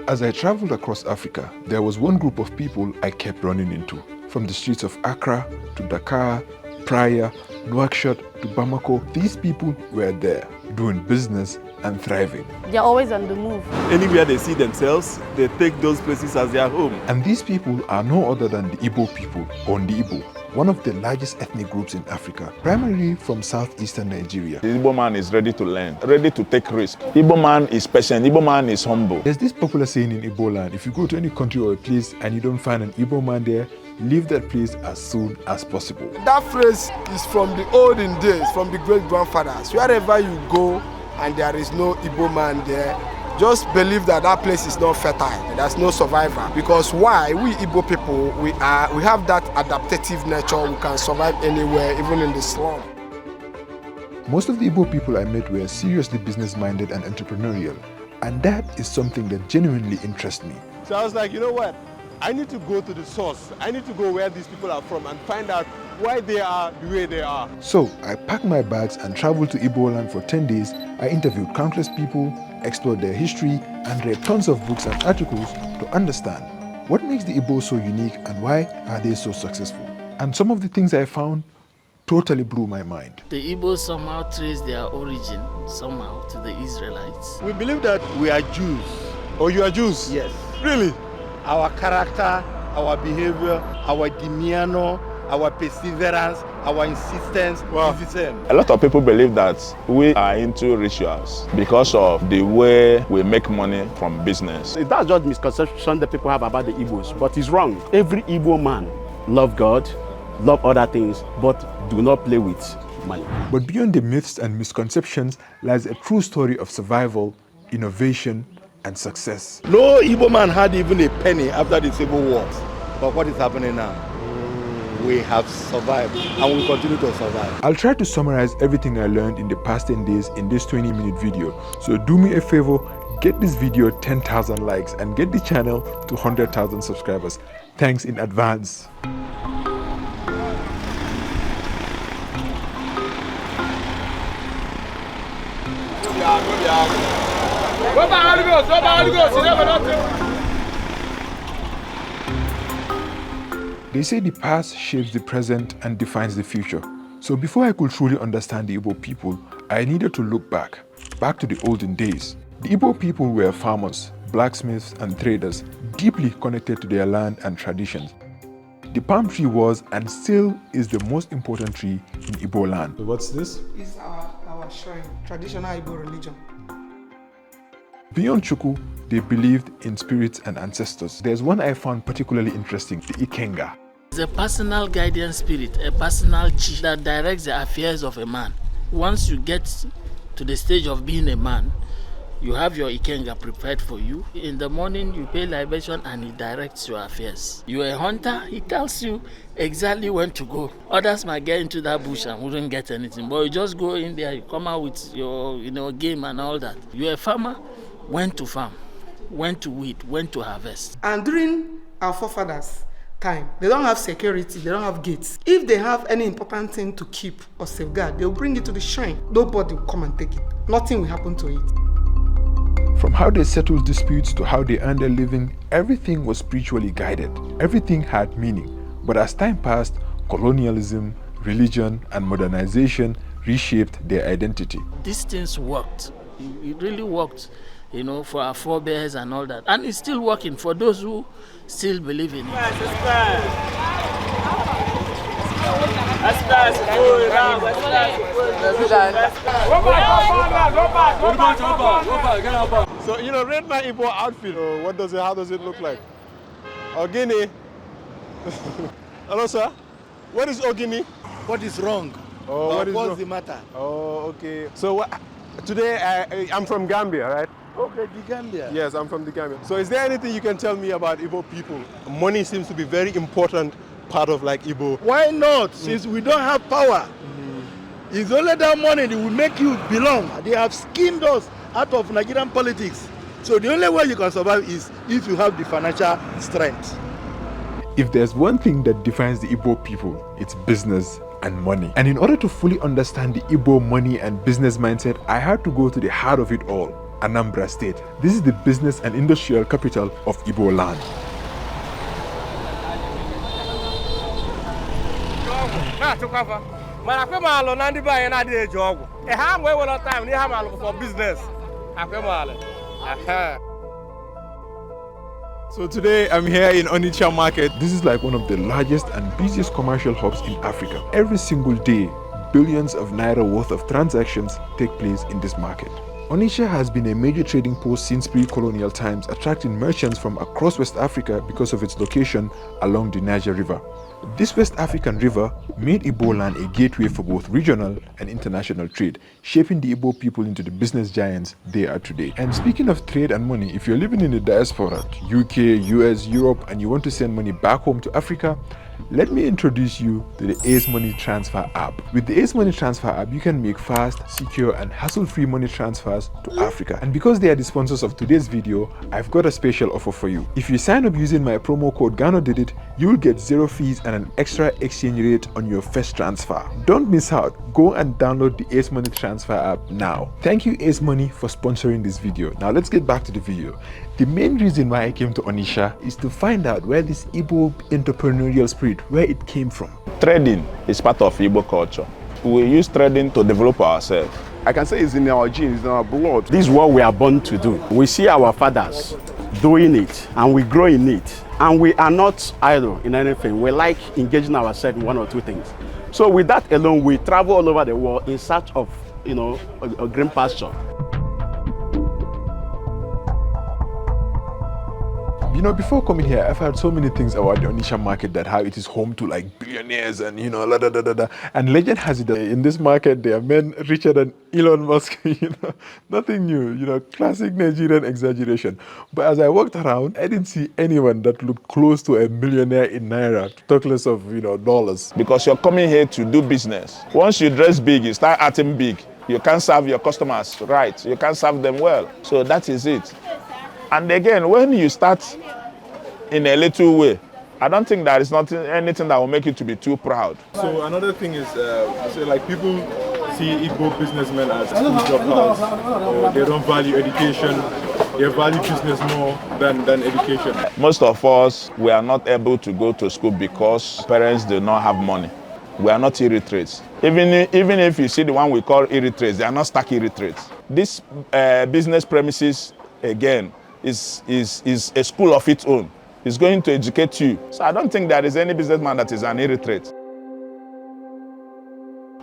As I traveled across Africa, there was one group of people I kept running into. From the streets of Accra to Dakar, Praia, Nouakchott to Bamako, these people were there, doing business and thriving. They're always on the move. Anywhere they see themselves, they take those places as their home. And these people are no other than the Igbo people, or the Igbo, one of the largest ethnic groups in Africa, primarily from southeastern Nigeria. The Igbo man is ready to learn, ready to take risks. Igbo man is patient, Igbo man is humble. There's this popular saying in Igbo land, if you go to any country or a place and you don't find an Igbo man there, leave that place as soon as possible. That phrase is from the olden days, from the great-grandfathers. Wherever you go and there is no Igbo man there, just believe that that place is not fertile. There's no survivor. Because why? We Igbo people, we have that adaptive nature. We can survive anywhere, even in the slum. Most of the Igbo people I met were seriously business-minded and entrepreneurial, and that is something that genuinely interests me. So I was like, you know what? I need to go to the source. I need to go where these people are from and find out why they are the way they are. So I packed my bags and traveled to Igbo land for 10 days. I interviewed countless people, explored their history, and read tons of books and articles to understand what makes the Igbo so unique and why are they so successful. And some of the things I found totally blew my mind. The Igbos somehow trace their origin somehow to the Israelites. We believe that we are Jews. Oh, you are Jews? Yes. Really? Our character, our behavior, our demeanor, our perseverance, our insistence is the same. A lot of people believe that we are into rituals because of the way we make money from business. That's just misconception that people have about the Igbos, but it's wrong. Every Igbo man love God, love other things, but do not play with money. But beyond the myths and misconceptions lies a true story of survival, innovation, and success. No Igbo man had even a penny after the Civil War. But what is happening now? We have survived and we continue to survive. I'll try to summarize everything I learned in the past 10 days in this 20-minute video. So do me a favor, get this video 10,000 likes and get the channel to 100,000 subscribers. Thanks in advance. They say the past shapes the present and defines the future. So before I could truly understand the Igbo people, I needed to look back to the olden days. The Igbo people were farmers, blacksmiths, and traders, deeply connected to their land and traditions. The palm tree was and still is the most important tree in Igbo land. What's this? It's our shrine, traditional Igbo religion. Beyond Chuku, they believed in spirits and ancestors. There's one I found particularly interesting, the Ikenga. It's a personal guardian spirit, a personal chi that directs the affairs of a man. Once you get to the stage of being a man, you have your Ikenga prepared for you. In the morning, you pay libation and he directs your affairs. You're a hunter, he tells you exactly when to go. Others might get into that bush and wouldn't get anything, but you just go in there, you come out with your game and all that. You're a farmer, when to farm, when to weed, when to harvest. And during our forefathers' time, they don't have security, they don't have gates. If they have any important thing to keep or safeguard, they'll bring it to the shrine. Nobody will come and take it. Nothing will happen to it. From how they settled disputes to how they earned their living, everything was spiritually guided. Everything had meaning. But as time passed, colonialism, religion, and modernization reshaped their identity. These things worked. It really worked, for our forebears and all that. And it's still working for those who still believe in it. So, rate my Igbo outfit. How does it look like? Ogini. Hello, sir. What is Ogini? What is wrong? Oh, what's the matter? Oh, okay. So today I'm from Gambia, right? Okay, the Gambia. Yes, I'm from the Gambia. So is there anything you can tell me about Igbo people? Money seems to be very important part of Igbo. Why not? Since we don't have power. It's only that money that will make you belong. They have schemed us out of Nigerian politics. So the only way you can survive is if you have the financial strength. If there's one thing that defines the Igbo people, it's business and money. And in order to fully understand the Igbo money and business mindset, I had to go to the heart of it all Anambra State. This is the business and industrial capital of Igbo land. So today I'm here in Onitsha market. This is like one of the largest and busiest commercial hubs in Africa. Every single day, billions of naira worth of transactions take place in this market. Onitsha has been a major trading post since pre-colonial times, attracting merchants from across West Africa because of its location along the Niger River. This West African river made Igbo land a gateway for both regional and international trade, shaping the Igbo people into the business giants they are today. And speaking of trade and money, if you're living in the diaspora, UK, US, Europe, and you want to send money back home to Africa, let me introduce you to the Ace Money Transfer app. With the Ace Money Transfer app, you can make fast, secure, and hassle-free money transfers to Africa. And because they are the sponsors of today's video, I've got a special offer for you. If you sign up using my promo code GhanaDidit, you'll get 0 fees and an extra exchange rate on your first transfer. Don't miss out. Go and download the Ace Money Transfer app now. Thank you, Ace Money, for sponsoring this video. Now let's get back to the video. The main reason why I came to Onitsha is to find out where this Igbo entrepreneurial spirit, where it came from. Trading is part of Igbo culture. We use trading to develop ourselves. I can say it's in our genes, in our blood. This is what we are born to do. We see our fathers doing it and we grow in it. And we are not idle in anything. We like engaging ourselves in one or two things. So with that alone, we travel all over the world in search of, a green pasture. You know, before coming here, I've heard so many things about the Onitsha market, that how it is home to like billionaires and And legend has it that in this market there are men richer than Elon Musk. Nothing new. Classic Nigerian exaggeration. But as I walked around, I didn't see anyone that looked close to a millionaire in naira, to talk less of dollars. Because you're coming here to do business. Once you dress big, you start acting big. You can't serve your customers right. You can't serve them well. So that is it. And again, when you start in a little way, I don't think there is anything that will make you to be too proud. So another thing is, people see Igbo businessmen as school dropouts. They don't value education. They value business more than education. Most of us, we are not able to go to school because parents do not have money. We are not illiterates. Even if you see the one we call illiterates, they are not stuck illiterates. This business premises, again, is a school of its own. It's going to educate you. So I don't think there is any businessman that is an illiterate.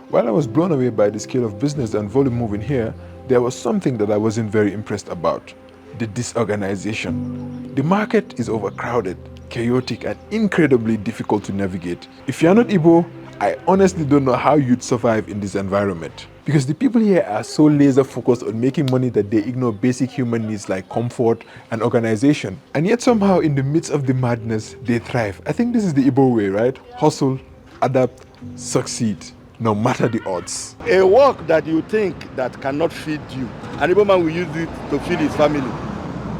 While I was blown away by the scale of business and volume moving here, there was something that I wasn't very impressed about: the disorganization. The market is overcrowded, chaotic, and incredibly difficult to navigate. If you're not Igbo, I honestly don't know how you'd survive in this environment. Because the people here are so laser focused on making money that they ignore basic human needs like comfort and organization. And yet somehow in the midst of the madness, they thrive. I think this is the Igbo way, right? Hustle, adapt, succeed, no matter the odds. A work that you think that cannot feed you, an Igbo man will use it to feed his family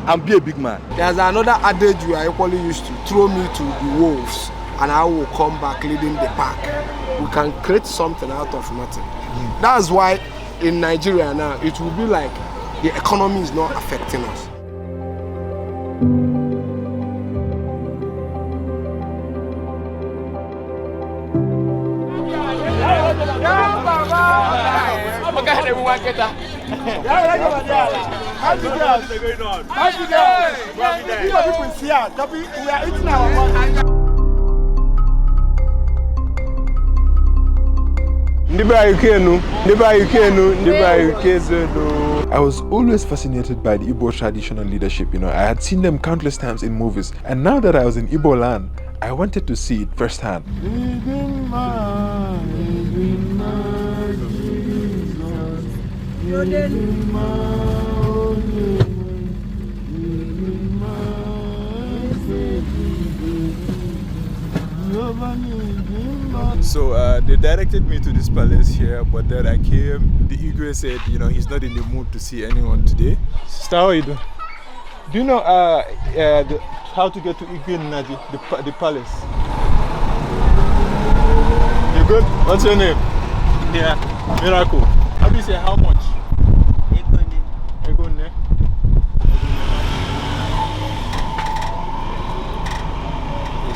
and be a big man. There's another adage we are equally used to: throw me to the wolves and I will come back leading the pack. We can create something out of nothing. That's why in Nigeria now, it will be like the economy is not affecting us. I was always fascinated by the Igbo traditional leadership. I had seen them countless times in movies, and now that I was in Igbo land, I wanted to see it firsthand. So they directed me to this palace here, but then I came. The Igwe said, he's not in the mood to see anyone today. Sister, how are you doing? Do you know how to get to Igwe Nnaji, the palace? You good? What's your name? Yeah. Miracle. How do you say how much? Egone. Egone.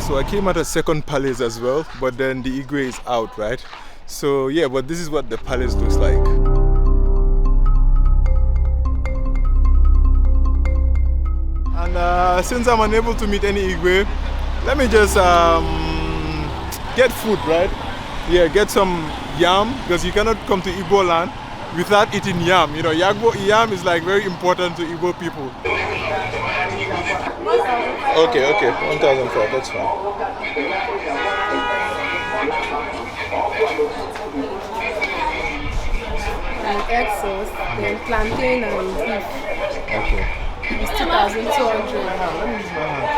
So I came at a second palace as well, but then the Igwe is out, right? So yeah, but this is what the palace looks like. And since I'm unable to meet any Igwe, let me just get food, right? Yeah, get some yam, because you cannot come to Igbo land without eating yam. You know, yam is like very important to Igbo people. Okay, 1,005, that's fine. And egg sauce, then plantain and beef. Okay. It's 2,200. Let me use my hand.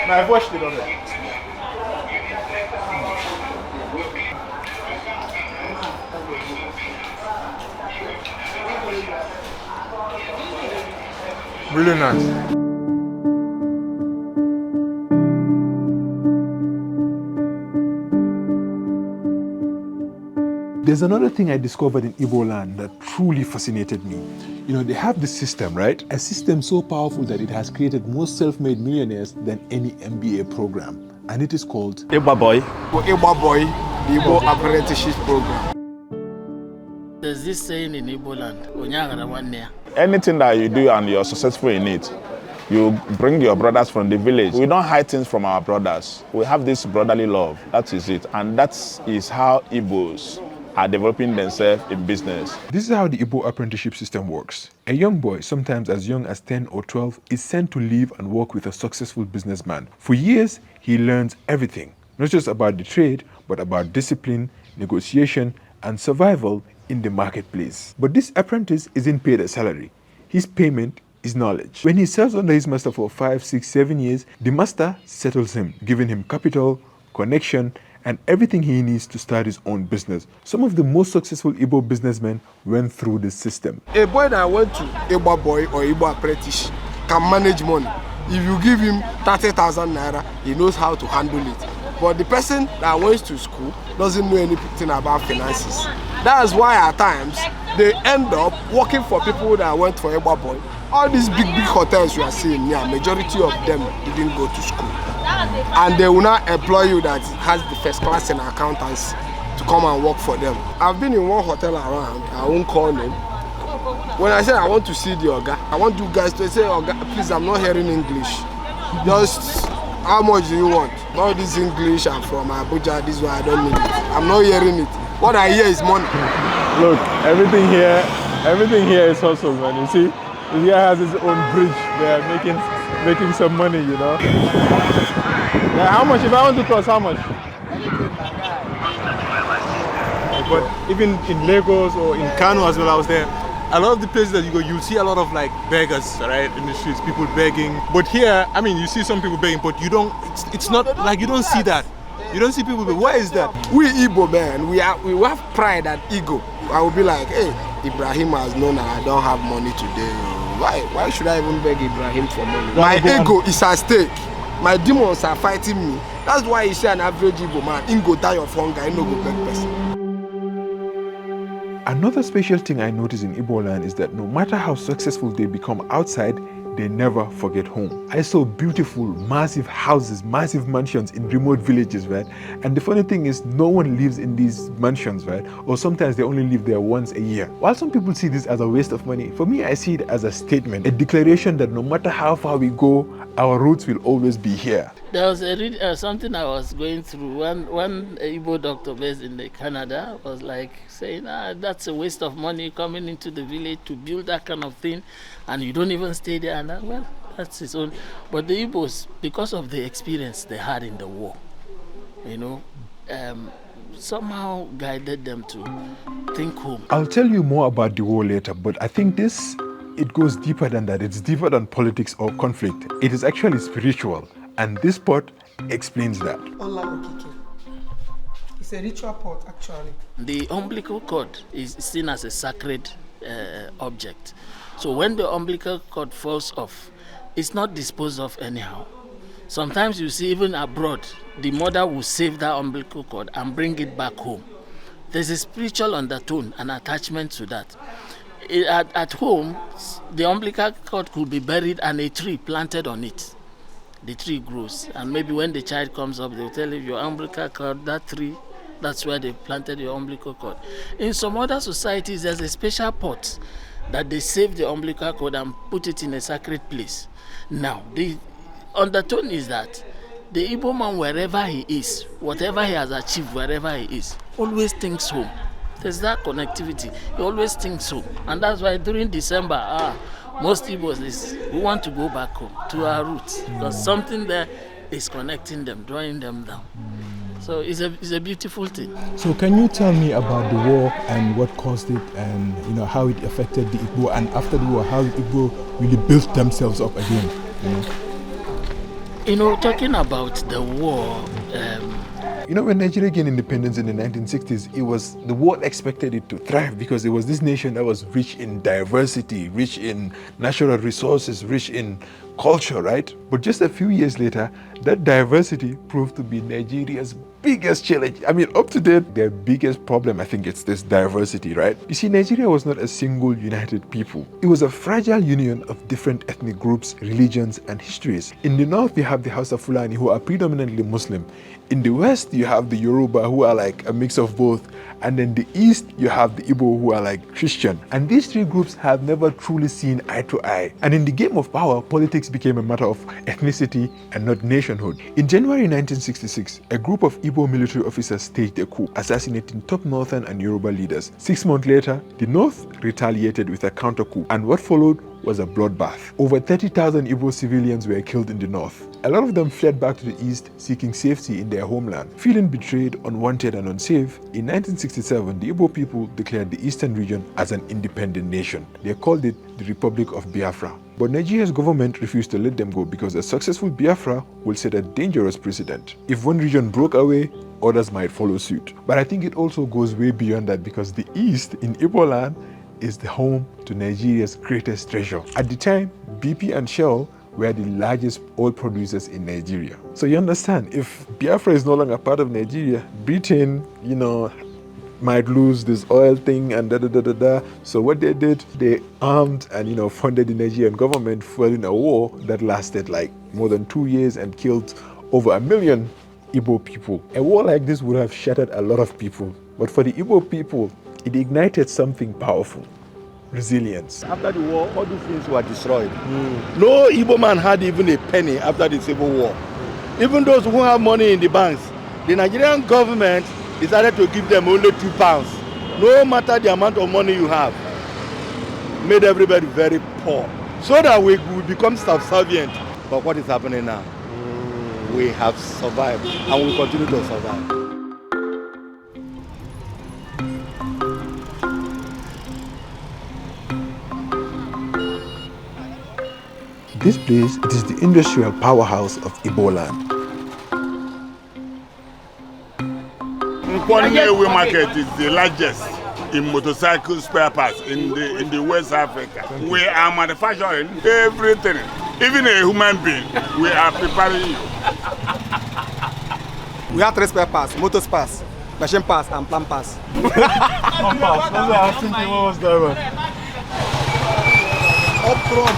No, I've washed it already. Really nice. There's another thing I discovered in Igbo land that truly fascinated me. You know, they have this system, right? A system so powerful that it has created more self-made millionaires than any MBA program. And it is called Igbo boy. Igbo boy, the Igbo apprenticeship program. There's this saying in Igbo land, "Onyagara wanne." Anything that you do and you're successful in it, you bring your brothers from the village. We don't hide things from our brothers. We have this brotherly love. That is it. And that is how Igbos are developing themselves in business. This is how the Igbo apprenticeship system works. A young boy, sometimes as young as 10 or 12, is sent to live and work with a successful businessman. For years, he learns everything, not just about the trade, but about discipline, negotiation, and survival in the marketplace. But this apprentice isn't paid a salary. His payment is knowledge. When he serves under his master for 5, 6, 7 years, the master settles him, giving him capital, connection, and everything he needs to start his own business. Some of the most successful Igbo businessmen went through this system. A boy that went to Igbo boy or Igbo apprentice can manage money. If you give him 30,000 naira, he knows how to handle it. But the person that went to school doesn't know anything about finances. That's why at times they end up working for people that went for Igbo boy. All these big hotels you are seeing here, majority of them didn't go to school. And they will not employ you that has the first class in accountancy to come and work for them. I've been in one hotel around, I won't call name. When I said I want to see the Oga, I want you guys to say, Oga, please, I'm not hearing English. Just, how much do you want? All this English, I'm from Abuja, this one, I don't need it. I'm not hearing it. What I hear is money. Look, everything here is hustle, man. You see, this guy has his own bridge. They are making some money, you know. Yeah, how much? If I want to cross, how much? But even in Lagos or in Kano as well, I was there. A lot of the places that you go, you'll see a lot of like beggars, right, in the streets, people begging. But here, I mean, you see some people begging, but you don't. It's not like you don't see that. You don't see people begging. Why is that? We Igbo, man, we have pride at ego. I will be like, hey, Ibrahim has known that I don't have money today. Why should I even beg Ibrahim for money? My ego is at stake. My demons are fighting me. That's why you see an average Igbo man, he go die of hunger, he no go beg person. Another special thing I notice in Igbo land is that no matter how successful they become outside, they never forget home. I saw beautiful, massive houses, massive mansions in remote villages, right? And the funny thing is, no one lives in these mansions, right? Or sometimes they only live there once a year. While some people see this as a waste of money, for me, I see it as a statement, a declaration that no matter how far we go, our roots will always be here. There was something I was going through. One Igbo doctor based in Canada was like saying, that's a waste of money coming into the village to build that kind of thing, and you don't even stay there. And well, that's his own. But the Igbos, because of the experience they had in the war, you know, somehow guided them to think home. I'll tell you more about the war later, but I think it goes deeper than that. It's deeper than politics or conflict. It is actually spiritual. And this pot explains that. It's a ritual pot, actually. The umbilical cord is seen as a sacred object. So when the umbilical cord falls off, it's not disposed of anyhow. Sometimes you see even abroad, the mother will save that umbilical cord and bring it back home. There's a spiritual undertone and attachment to that. At home, the umbilical cord could be buried and a tree planted on it. the tree grows. And maybe when the child comes up, they'll tell you your umbilical cord, that tree, that's where they planted your umbilical cord. In some other societies, there's a special pot that they save the umbilical cord and put it in a sacred place. Now, the undertone is that the Igbo man, wherever he is, whatever he has achieved, wherever he is, always thinks home. There's that connectivity. He always thinks home. And that's why during December, most Igbos, we want to go back home to our roots, because something there is connecting them, drawing them down. So it's a beautiful thing. So can you tell me about the war and what caused it, and how it affected the Igbo, and after the war, how the Igbo really built themselves up again? Talking about the war. When Nigeria gained independence in the 1960s, the world expected it to thrive because it was this nation that was rich in diversity, rich in natural resources, rich in culture, right? But just a few years later, that diversity proved to be Nigeria's biggest challenge. Up to date, their biggest problem, I think, it's this diversity, right? You see, Nigeria was not a single united people. It was a fragile union of different ethnic groups, religions, and histories. In the north, you have the Hausa Fulani, who are predominantly Muslim. In the west, you have the Yoruba, who are like a mix of both. And in the east, you have the Igbo, who are like Christian. And these three groups have never truly seen eye to eye. And in the game of power, politics became a matter of ethnicity and not nationhood. In January 1966, a group of Igbo military officers staged a coup, assassinating top northern and Yoruba leaders. 6 months later, the north retaliated with a counter coup, and what followed was a bloodbath. Over 30,000 Igbo civilians were killed in the north. A lot of them fled back to the east, seeking safety in their homeland. Feeling betrayed, unwanted, and unsafe, in 1967, the Igbo people declared the eastern region as an independent nation. They called it the Republic of Biafra. But Nigeria's government refused to let them go because a successful Biafra will set a dangerous precedent. If one region broke away, others might follow suit. But I think it also goes way beyond that, because the east in Igbo land is the home to Nigeria's greatest treasure. At the time, BP and Shell were the largest oil producers in Nigeria. So you understand, if Biafra is no longer part of Nigeria, Britain, might lose this oil thing and So what they did, they armed and funded the Nigerian government, fueling a war that lasted like more than 2 years and killed over 1 million Igbo people. A war like this would have shattered a lot of people, but for the Igbo people, it ignited something powerful: resilience. After the war, all these things were destroyed. No Igbo man had even a penny after the Civil War. Even those who have money in the banks, the Nigerian government decided to give them only £2. No matter the amount of money you have, made everybody very poor, so that we will become subservient. But what is happening now? We have survived, and we continue to survive. This place, it is the industrial powerhouse of Igbo land. Nkwanyewe market is the largest in motorcycle spare parts in the West Africa. We are manufacturing everything, even a human being. We are preparing you. We have 3 spare parts: motor parts, machine parts, and plant parts. Plant parts. That's what I was thinking. What was that one? Up front,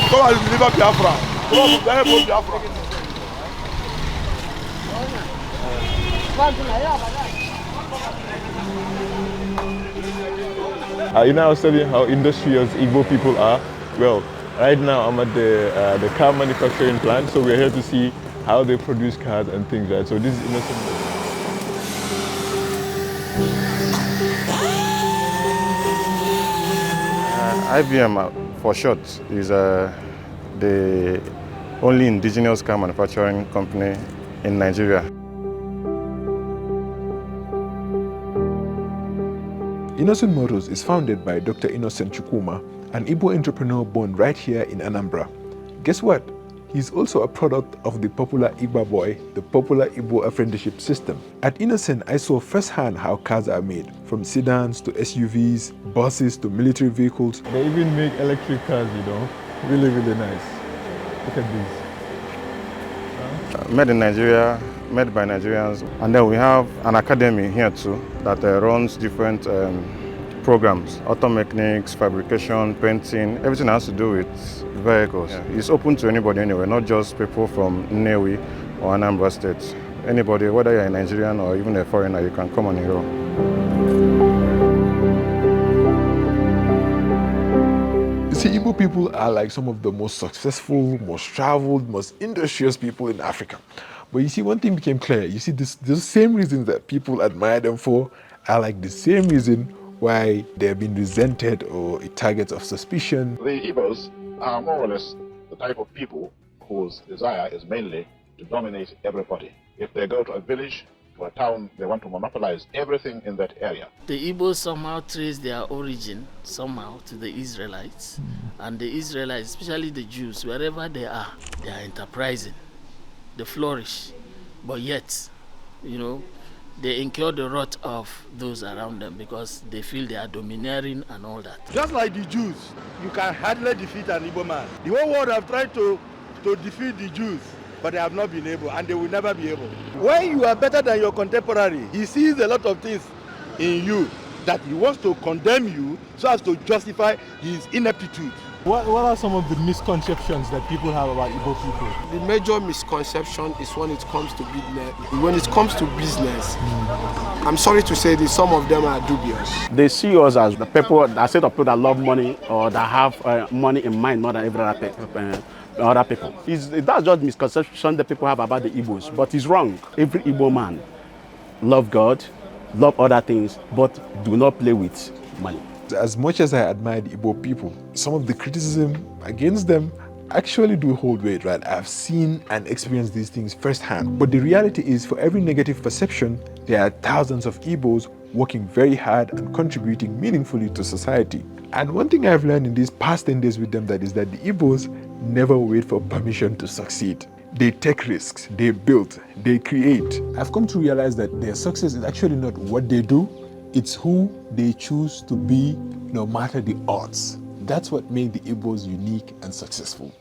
come and deliver Biafra. Trump, very good Biafra. I was telling you how industrious Igbo people are. Well, right now I'm at the car manufacturing plant, so we're here to see how they produce cars and things, right? So this is innocent. IBM, for short, is the only indigenous car manufacturing company in Nigeria. Innocent Motors is founded by Dr. Innocent Chukwuma, an Igbo entrepreneur born right here in Anambra. Guess what? He's also a product of the popular Igbo boy, the popular Igbo apprenticeship system. At Innocent, I saw firsthand how cars are made, from sedans to SUVs, buses to military vehicles. They even make electric cars, really, really nice. Look at this. Made in Nigeria, made by Nigerians. And then we have an academy here too that runs different programs, auto mechanics, fabrication, painting, everything has to do with vehicles. Yeah. It's open to anybody anyway, not just people from Nnewi or Anambra State. Anybody, whether you're a Nigerian or even a foreigner, you can come and enroll. You see, Igbo people are like some of the most successful, most traveled, most industrious people in Africa. But you see, one thing became clear. You see, the same reasons that people admire them for are like the same reason why they're being resented or a target of suspicion. The Igbos are more or less the type of people whose desire is mainly to dominate everybody. If they go to a village, to a town, they want to monopolize everything in that area. The Igbos somehow trace their origin somehow to the Israelites. And the Israelites, especially the Jews, wherever they are enterprising, they flourish. But yet, you know, they incur the wrath of those around them because they feel they are domineering and all that. Just like the Jews, you can hardly defeat an Igbo man. The whole world have tried to defeat the Jews, but they have not been able, and they will never be able. When you are better than your contemporary, he sees a lot of things in you that he wants to condemn you so as to justify his ineptitude. What are some of the misconceptions that people have about Igbo people? The major misconception is when it comes to business. When it comes to business, I'm sorry to say this, some of them are dubious. They see us as the people, a set of people that love money or that have money in mind more than every other people. That's just misconception that people have about the Igbos, but it's wrong. Every Igbo man love God, love other things, but do not play with money. As much as I admire the Igbo people, some of the criticism against them actually do hold weight, right? I've seen and experienced these things firsthand. But the reality is, for every negative perception, there are thousands of Igbos working very hard and contributing meaningfully to society. And one thing I've learned in these past 10 days with them is that the Igbos never wait for permission to succeed. They take risks, they build, they create. I've come to realize that their success is actually not what they do, it's who they choose to be no matter the odds. That's what makes the Igbos unique and successful.